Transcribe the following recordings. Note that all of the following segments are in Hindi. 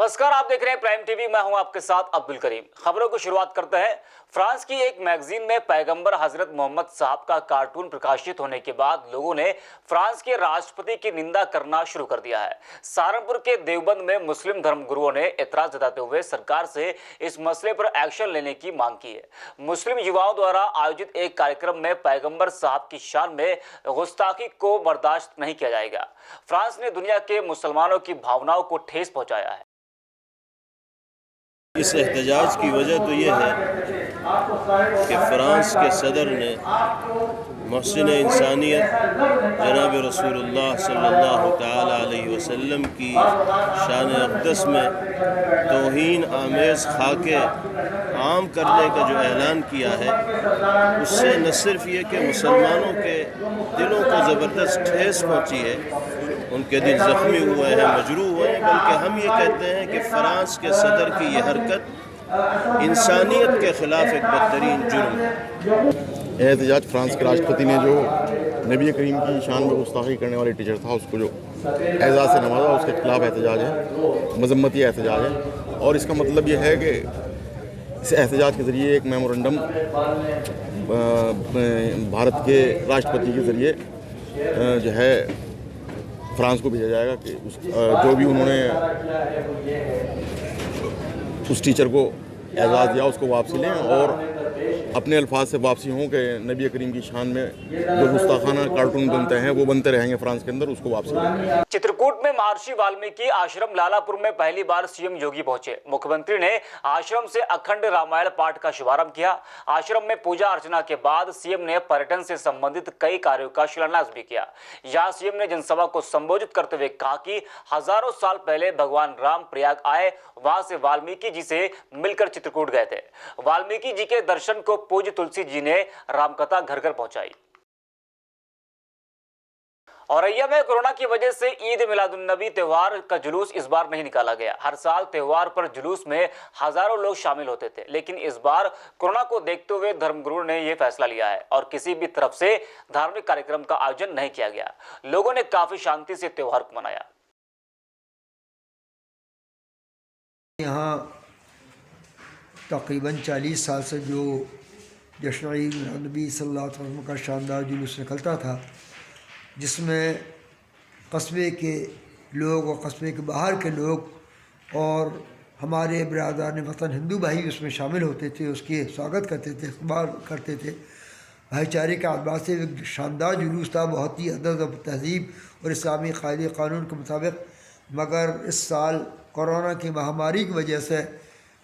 नमस्कार, आप देख रहे हैं प्राइम टीवी। मैं हूं आपके साथ अब्दुल करीम। खबरों की शुरुआत करते हैं। फ्रांस की एक मैगजीन में पैगंबर हजरत मोहम्मद साहब का कार्टून प्रकाशित होने के बाद लोगों ने फ्रांस के राष्ट्रपति की निंदा करना शुरू कर दिया है। सहारनपुर के देवबंद में मुस्लिम धर्मगुरुओं ने एतराज जताते हुए सरकार से इस मसले पर एक्शन लेने की मांग की है। मुस्लिम युवाओं द्वारा आयोजित एक कार्यक्रम में पैगंबर साहब की शान में गुस्ताखी को बर्दाश्त नहीं किया जाएगा। फ्रांस ने दुनिया के मुसलमानों की भावनाओं को ठेस पहुंचाया है। इस एहतजाज की वजह तो ये है कि फ़्रांस के सदर ने मोहसिन इंसानियत जनाब रसूलुल्लाह सल्लल्लाहु तआला अलैहि वसल्लम की शान अक़दस में तौहीन आमेज़ खाके आम करने का जो ऐलान किया है, उससे न सिर्फ ये कि मुसलमानों के दिलों को ज़बरदस्त ठेस पहुँची है, उनके दिल ज़ख्मी हुए हैं, मजरूह हुए हैं, बल्कि हम ये कहते हैं कि फ़्रांस के सदर की ये हरकत इंसानियत के ख़िलाफ़ एक बदतरीन जुर्म है। एहतजाज फ्रांस के राष्ट्रपति ने जो नबी करीम की शान में गुस्ताखी करने वाले टीचर था, उसको जो एजाज़ से नवाजा, उसके खिलाफ एहतजाज है, मजम्मती एहतजाज है। और इसका मतलब ये है कि इस एहतजाज के ज़रिए एक मेमोरेंडम भारत के राष्ट्रपति के ज़रिए जो है फ्रांस को भेजा जाएगा कि जो भी उन्होंने उस टीचर को एजाज़ दिया उसको वापसी लें और अपने अल्फाज से वापसी हों कि नबी करीम की शान में जो गुस्ताखाना कार्टून बनते हैं वो बनते रहेंगे फ्रांस के अंदर, उसको वापसी लें। चित्रकूट में महर्षि वाल्मीकि आश्रम लालापुर में पहली बार सीएम योगी पहुंचे। मुख्यमंत्री ने आश्रम से अखंड रामायण पाठ का शुभारंभ किया। आश्रम में पूजा अर्चना के बाद सीएम ने पर्यटन से संबंधित कई कार्यों का शिलान्यास भी किया। यहां सीएम ने जनसभा को संबोधित करते हुए कहा कि हजारों साल पहले भगवान राम प्रयाग आए, वहां से वाल्मीकि जी से मिलकर चित्रकूट गए थे। वाल्मीकि जी के दर्शन को पूज्य तुलसी जी ने रामकथा घर घर पहुंचाई। औरैया में कोरोना की वजह से ईद मिलादुन्नबी त्योहार का जुलूस इस बार नहीं निकाला गया। हर साल त्योहार पर जुलूस में हजारों लोग शामिल होते थे, लेकिन इस बार कोरोना को देखते हुए धर्मगुरु ने यह फैसला लिया है और किसी भी तरफ से धार्मिक कार्यक्रम का आयोजन नहीं किया गया। लोगों ने काफी शांति से त्योहार को मनाया। यहाँ तकरीबन 40 साल से जो जश्न ईद नबी सल्लल्लाहु अलैहि वसल्लम का शानदार जुलूस निकलता था, जिसमें कस्बे के लोग और कस्बे के बाहर के लोग और हमारे बिरादरान वतन हिंदू भाई उसमें शामिल होते थे, उसके स्वागत करते थे, इस्तकबाल करते थे। भाईचारे के अतबार से एक शानदार जुलूस था, बहुत ही अदब और तहज़ीब और इस्लामी कायदे कानून के मुताबिक। मगर इस साल कोरोना की महामारी की वजह से,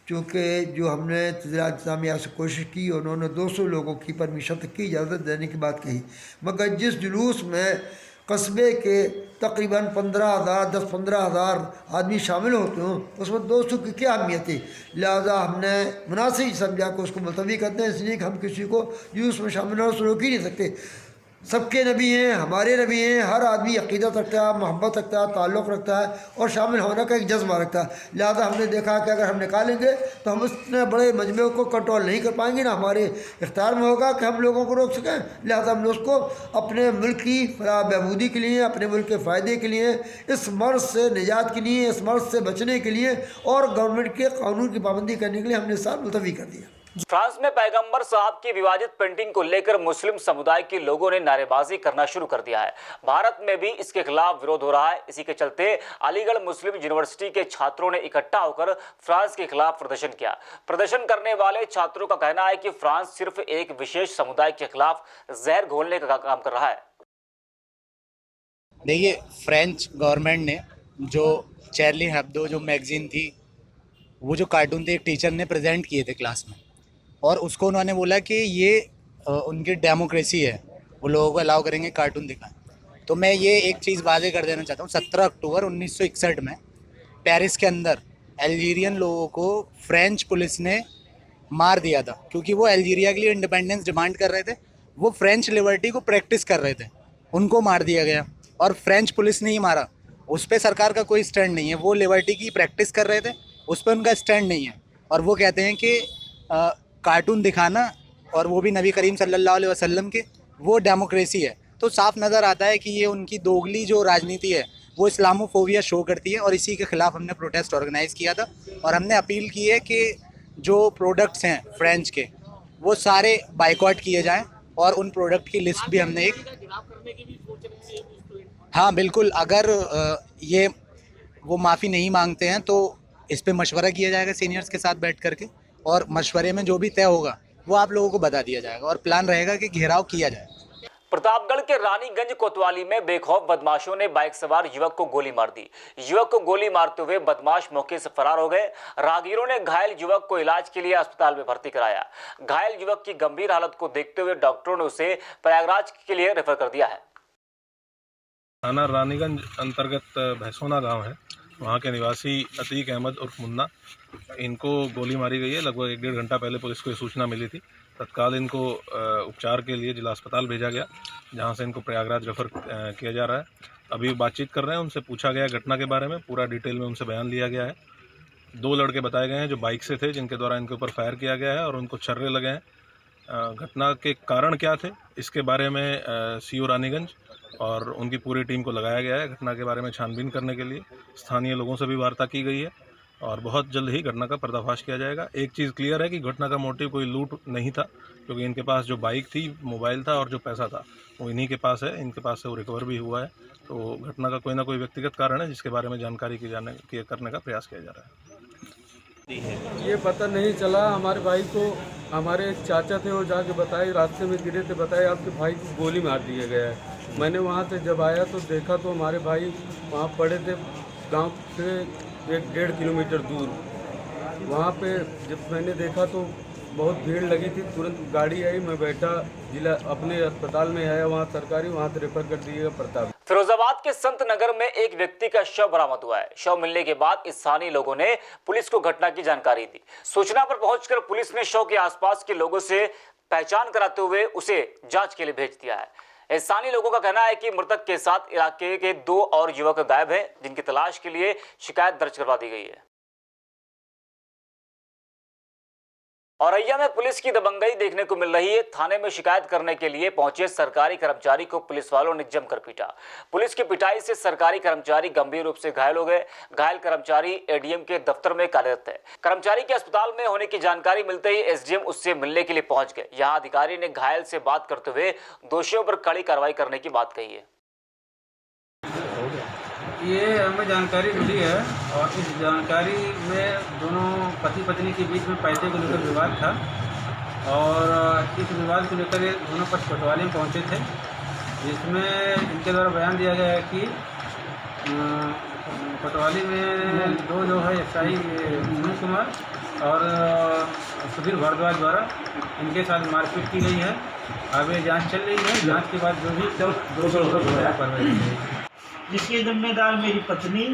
चूँकि जो हमने इंतज़ामिया से कोशिश की, उन्होंने 200 लोगों की परमिशन तक की इजाज़त देने की बात कही, मगर जिस जुलूस में कस्बे के तकरीबन 15,000 10-15,000 आदमी शामिल होते हों, उसमें 200 की क्या अहमियत है। लिहाजा हमने मुनासिब समझा कि उसको मुलतवी करते हैं, इसलिए कि हम किसी को जुलूस में शामिल होने से रोक ही नहीं सकते। सबके नबी हैं, हमारे नबी हैं, हर आदमी अक़ीदत रखता है, मोहब्बत रखता है, ताल्लुक़ रखता है और शामिल होने का एक जज्बा रखता है। लिहाजा हमने देखा कि अगर हम निकालेंगे तो हम इतने बड़े मजमे को कंट्रोल नहीं कर पाएंगे, ना हमारे इख्तियार में होगा कि हम लोगों को रोक सकें। लिहाजा हमने उसको अपने मुल्क की बहबूदी के लिए, अपने मुल्क के फ़ायदे के लिए, इस मर्ज़ से निजात के लिए, इस मर्ज़ से बचने के लिए और गवर्नमेंट के कानून की पाबंदी करने के लिए हमने साथ मुलतवी कर दिया। फ्रांस में पैगंबर साहब की विवादित पेंटिंग को लेकर मुस्लिम समुदाय के लोगों ने नारेबाजी करना शुरू कर दिया है। भारत में भी इसके खिलाफ विरोध हो रहा है। इसी के चलते अलीगढ़ मुस्लिम यूनिवर्सिटी के छात्रों ने इकट्ठा होकर फ्रांस के खिलाफ प्रदर्शन किया। प्रदर्शन करने वाले छात्रों का कहना है कि फ्रांस सिर्फ एक विशेष समुदाय के खिलाफ जहर घोलने का काम कर रहा है। देखिए, फ्रेंच गवर्नमेंट ने जो चार्ली हेब्दो जो मैगजीन थी, वो जो कार्टून थे, एक टीचर ने प्रेजेंट किए थे क्लास में, और उसको उन्होंने बोला कि ये उनकी डेमोक्रेसी है, वो लोगों को अलाउ करेंगे कार्टून दिखाएं। तो मैं ये एक चीज़ वादे कर देना चाहता हूँ, 17 अक्टूबर 1961 में पेरिस के अंदर अल्जीरियन लोगों को फ्रेंच पुलिस ने मार दिया था, क्योंकि वो अल्जीरिया के लिए इंडिपेंडेंस डिमांड कर रहे थे। वो फ्रेंच लिबर्टी को प्रैक्टिस कर रहे थे, उनको मार दिया गया। और फ्रेंच पुलिस ने ही मारा, उस पर सरकार का कोई स्टैंड नहीं है। वो लिबर्टी की प्रैक्टिस कर रहे थे, उस पर उनका स्टैंड नहीं है। और वो कहते हैं कि कार्टून दिखाना, और वो भी नबी करीम सल्लल्लाहु अलैहि वसल्लम के, वो डेमोक्रेसी है। तो साफ नज़र आता है कि ये उनकी दोगली जो राजनीति है वो इस्लामोफोबिया शो करती है और इसी के ख़िलाफ़ हमने प्रोटेस्ट ऑर्गेनाइज़ किया था। और हमने अपील की है कि जो प्रोडक्ट्स हैं फ्रेंच के वो सारे बाइकआउट किए जाएं और उन प्रोडक्ट की लिस्ट भी हमने एक, हाँ बिल्कुल, अगर ये वो माफ़ी नहीं मांगते हैं तो इस पे मशवरा किया जाएगा सीनियर्स के साथ बैठ करके, और मशवरे में जो भी तय होगा वो आप लोगों को बता दिया जाएगा और प्लान रहेगा कि घेराव किया जाए। प्रतापगढ़ के रानीगंज कोतवाली में बेखौफ बदमाशों ने बाइक सवार युवक को गोली मार दी। युवक को गोली मारते हुए बदमाश मौके से फरार हो गए। राहगीरों ने घायल युवक को इलाज के लिए अस्पताल में भर्ती कराया। घायल युवक की गंभीर हालत को देखते हुए डॉक्टरों ने उसे प्रयागराज के लिए रेफर कर दिया है। थाना रानीगंज अंतर्गत भैंसोना गांव है, वहां के निवासी अतीक अहमद उर्फ मुन्ना, इनको गोली मारी गई है। लगभग 1-1.5 घंटा पहले पुलिस को सूचना मिली थी। तत्काल इनको उपचार के लिए जिला अस्पताल भेजा गया, जहां से इनको प्रयागराज रेफर किया जा रहा है। अभी बातचीत कर रहे हैं, उनसे पूछा गया घटना के बारे में, पूरा डिटेल में उनसे बयान लिया गया है। 2 लड़के बताए गए हैं जो बाइक से थे, जिनके द्वारा इनके ऊपर फायर किया गया है और उनको छर्रे लगे हैं। घटना के कारण क्या थे इसके बारे में सीओ रानीगंज और उनकी पूरी टीम को लगाया गया है। घटना के बारे में छानबीन करने के लिए स्थानीय लोगों से भी वार्ता की गई है और बहुत जल्द ही घटना का पर्दाफाश किया जाएगा। एक चीज़ क्लियर है कि घटना का मोटिव कोई लूट नहीं था, क्योंकि इनके पास जो बाइक थी, मोबाइल था और जो पैसा था वो इन्हीं के पास है। इनके पास से वो रिकवर भी हुआ है। तो घटना का कोई ना कोई व्यक्तिगत कारण है जिसके बारे में जानकारी करने का प्रयास किया जा रहा है। ये पता नहीं चला, हमारे भाई को हमारे चाचा थे वो जाके बताए, रास्ते में गिरे थे, बताए आपके भाई को गोली मार दिया गया है। मैंने वहाँ से जब आया तो देखा तो हमारे भाई वहाँ पड़े थे, गांव से 1-1.5 किलोमीटर दूर। वहाँ पे जब मैंने देखा तो बहुत भीड़ लगी थी। तुरंत गाड़ी आई, मैं बैठा, जिला अपने अस्पताल में आया, वहाँ सरकारी, वहाँ से रेफर कर दिएगा प्रताप। फिरोजाबाद के संत नगर में एक व्यक्ति का शव बरामद हुआ है। शव मिलने के बाद स्थानीय लोगों ने पुलिस को घटना की जानकारी दी। सूचना पर पहुंचकर पुलिस ने शव के आसपास के लोगों से पहचान कराते हुए उसे जांच के लिए भेज दिया है। स्थानीय लोगों का कहना है कि मृतक के साथ इलाके के 2 और युवक गायब हैं, जिनकी तलाश के लिए शिकायत दर्ज करवा दी गई है। औरैया में पुलिस की दबंगई देखने को मिल रही है। थाने में शिकायत करने के लिए पहुंचे सरकारी कर्मचारी को पुलिस वालों ने जमकर पीटा। पुलिस की पिटाई से सरकारी कर्मचारी गंभीर रूप से घायल हो गए। घायल कर्मचारी एडीएम के दफ्तर में कार्यरत है। कर्मचारी के अस्पताल में होने की जानकारी मिलते ही एसडीएम उससे मिलने के लिए पहुंच गए। यहां अधिकारी ने घायल से बात करते हुए दोषियों पर कड़ी कार्रवाई करने की बात कही है। ये हमें जानकारी मिली है और इस जानकारी में दोनों पति पत्नी के बीच में पैसे को लेकर विवाद था और इस विवाद को लेकर ये दोनों पक्ष कोतवाली में पहुंचे थे, जिसमें इनके द्वारा बयान दिया गया है कि कोतवाली में 2 जो है एसआई सुनील कुमार और सुधीर भारद्वाज द्वारा इनके साथ मारपीट की गई है। आगे जांच चल रही है, जांच के बाद जो भी कार्रवाई, जिसके जिम्मेदार मेरी पत्नी,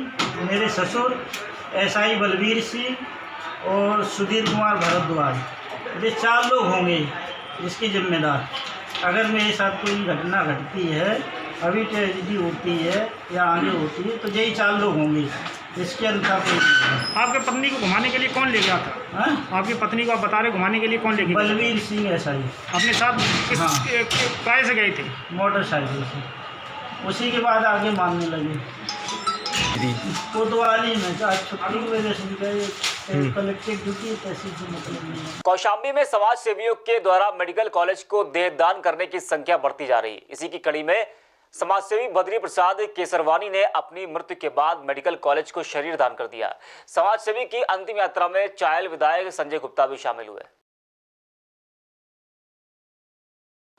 मेरे ससुर एसआई बलबीर सिंह और सुधीर कुमार भारद्वाज, ये 4 लोग होंगे जिसके जिम्मेदार। अगर मेरे साथ कोई घटना घटती है, अभी ट्रेजेडी होती है या आगे होती है, तो यही 4 लोग होंगे। इसके अनुसार कोई नहीं। आपके पत्नी को घुमाने के लिए कौन ले गया था? आपकी पत्नी को आप बता रहे घुमाने के लिए कौन ले गया? बलबीर सिंह एसआई। अपने साथ काय से गए थे? मोटरसाइकिल से। उसी के बाद आगे मानने लगे। कोतवाली में छुट्टी की वजह से कलेक्टिव ड्यूटी तहसील से मतलब नहीं है। कौशाम्बी में समाज सेवियों के द्वारा मेडिकल कॉलेज को देहदान करने की संख्या बढ़ती जा रही है। इसी की कड़ी में समाजसेवी बद्री प्रसाद केसरवानी ने अपनी मृत्यु के बाद मेडिकल कॉलेज को शरीर दान कर दिया। समाजसेवी की अंतिम यात्रा में चायल विधायक संजय गुप्ता भी शामिल हुए।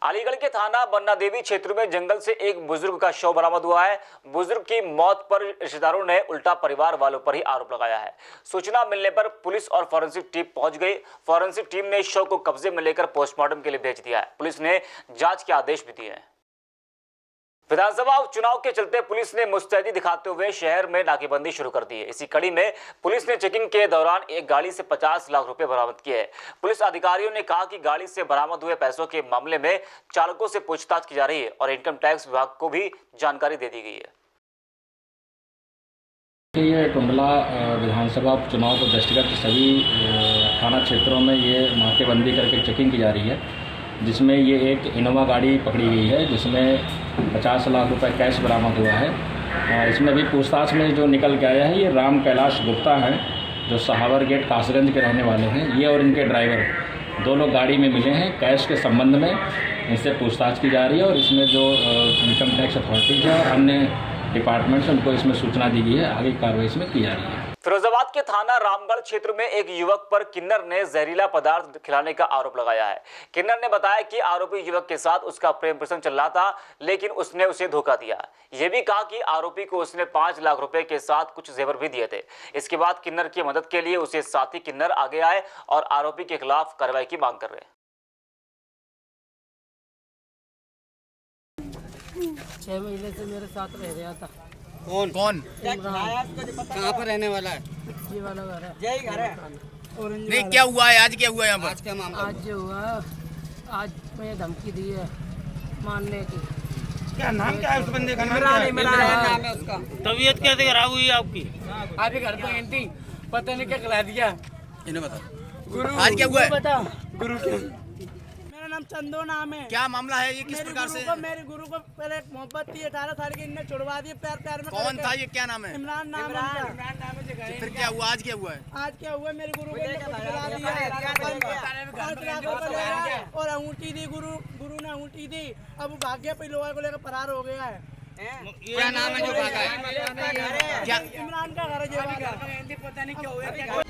अलीगढ़ के थाना बन्ना देवी क्षेत्र में जंगल से एक बुजुर्ग का शव बरामद हुआ है। बुजुर्ग की मौत पर रिश्तेदारों ने उल्टा परिवार वालों पर ही आरोप लगाया है। सूचना मिलने पर पुलिस और फॉरेंसिक टीम पहुंच गई। फॉरेंसिक टीम ने शव को कब्जे में लेकर पोस्टमार्टम के लिए भेज दिया है। पुलिस ने जांच के आदेश भी दिए हैं। विधानसभा उपचुनाव के चलते पुलिस ने मुस्तैदी दिखाते हुए शहर में नाकेबंदी शुरू कर दी है। इसी कड़ी में पुलिस ने चेकिंग के दौरान एक गाड़ी से 50 लाख रुपए बरामद किए हैं। पुलिस अधिकारियों ने कहा कि गाड़ी से बरामद हुए पैसों के मामले में चालकों से पूछताछ की जा रही है और इनकम टैक्स विभाग को भी जानकारी दे दी गई है। ये टुंडला विधानसभा उपचुनाव को दृष्टिगत सभी थाना क्षेत्रों में ये नाकेबंदी करके चेकिंग की जा रही है, जिसमें ये एक इनोवा गाड़ी पकड़ी गई है, जिसमें 50 लाख रुपए कैश बरामद हुआ है इसमें भी पूछताछ में जो निकल के आया है, ये राम कैलाश गुप्ता हैं, जो सहावर गेट कासगंज के रहने वाले हैं। ये और इनके ड्राइवर 2 लोग गाड़ी में मिले हैं। कैश के संबंध में इनसे पूछताछ की जा रही है और इसमें जो इनकम टैक्स अथॉरिटीज है और अन्य डिपार्टमेंट्स, उनको इसमें सूचना दी गई है। आगे कार्रवाई इसमें की जा रही है। फिरोजाबाद के थाना रामगढ़ क्षेत्र में एक युवक पर किन्नर ने जहरीला पदार्थ खिलाने का आरोप लगाया है। किन्नर ने बताया कि आरोपी युवक के साथ उसका प्रेम प्रसंग चल रहा था, लेकिन उसने उसे धोखा दिया। यह भी कहा कि आरोपी को उसने 5 लाख रुपए के साथ कुछ जेवर भी दिए थे। इसके बाद किन्नर की मदद के लिए उसे साथी किन्नर आगे आए और आरोपी के खिलाफ कार्रवाई की मांग कर रहे हैं। 6 महीने से मेरे साथ रह रहा था। कौन कहाँ पर रहने वाला है? ये वाला घर है। यही घर है। नहीं, क्या हुआ है आज? क्या हुआ है यहाँ पर? आज क्या मामला? आज जो हुआ, आज मुझे धमकी दी है मारने की। क्या नाम क्या है उस बंदे का? नाम है उसका। तबीयत कैसे खराब हुई आपकी? आज घर पे एंटी पता नहीं क्या खिला दिया। इन्हें बता, गुरु आज क्या हुआ है? बता गुरु के। मेरा नाम चंदो नाम है। क्या मामला है ये? किस प्रकार से? मेरे गुरु को पहले एक मोहब्बत थी, 18 साल की, इनने छुड़वा दी प्यार में। कौन था ये? क्या नाम है? इमरान नाम है। फिर क्या हुआ? आज क्या हुआ है? आज क्या हुआ, मेरे गुरु को खिला दिया और अंगूठी दी। गुरु ने अंगूठी दी। अब वो भाग गया, लोगों को लेकर फरार हो गया है। क्या नाम है जो भागा है? क्या इमरान का घर है? पता नहीं क्यों हुआ।